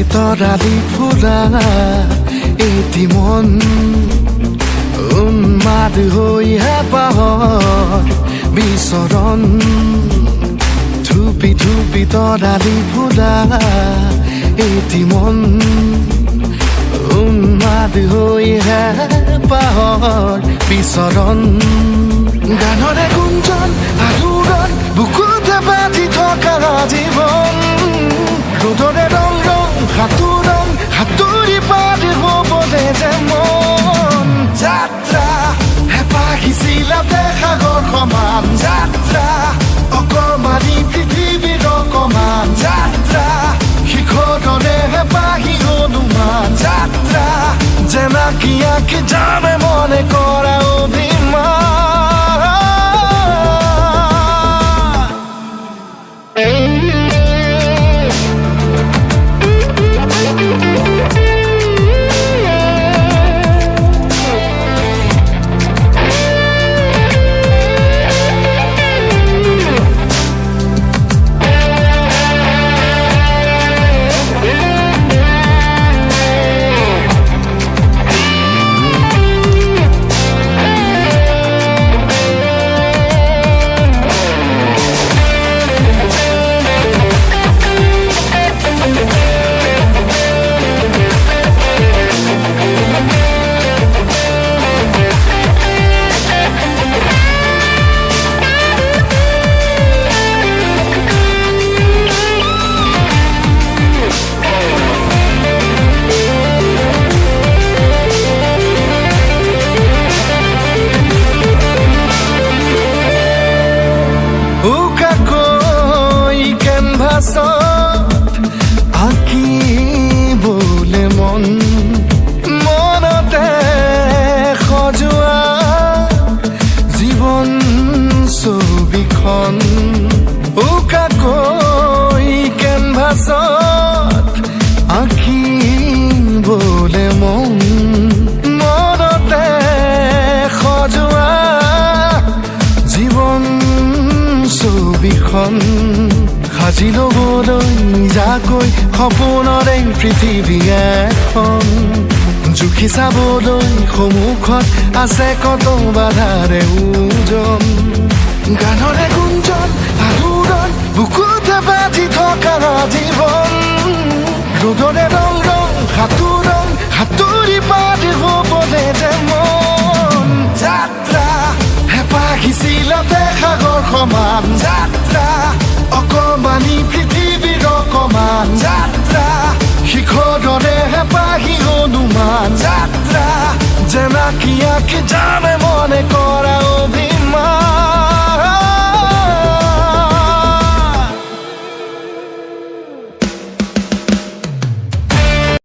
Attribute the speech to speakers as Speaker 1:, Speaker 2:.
Speaker 1: তৰালি ফুৰা এটি মন উন্মাদ হৈ হেঁপাহৰ বিচৰণ ধুপি ধুপি তৰালি ফুৰা এটি মন উন্মাদ হৈ হেঁপাহৰ বিচৰণ গানৰে গুঞ্জন আলোড়ন বুকুতে বাজি থকা জীৱন ৰ'দৰে ৰং ৰং সাঁতোৰং সাঁতুৰি পাৰ হ'বলে যে মন যাত্ৰা হেঁপাহিছিলা সাগৰ সমান যাত্ৰা অকমানি পৃথিৱীৰ অকমান যাত্ৰা শিখৰৰে হেঁপাহি অনুমান যাত্ৰা জেনাকি আঁকি যাবে মনে কৰা অভিমান আঁকিবলে মন মনতে সজোৱা জীৱন ছবিখন উকাকৈ কেনভাছত আঁকিবলে মন মনতে সজোৱা জীৱন ছবিখন সাজি ল'বলৈ নিজাকৈ সপোনৰে পৃথিৱী এখন জুখি চাবলৈ সন্মুখত আছে কত বাধাৰে ওজন গানৰে গুঞ্জন আলোড়ন বুকুতে বাজি থকা জীৱন ৰ'দৰে ৰং ৰং সাঁতোৰং সাঁতুৰি পাৰ হ'বলে যে মন যাত্ৰা হেঁপাহিছিলা সাগৰ সমান যাত্ৰা অকমানি পৃথিৱীৰ অকমান যাত্ৰা শিখৰৰে হেঁপাহি অনুমান যাত্ৰা জেনাকি আঁকি যাবে মনে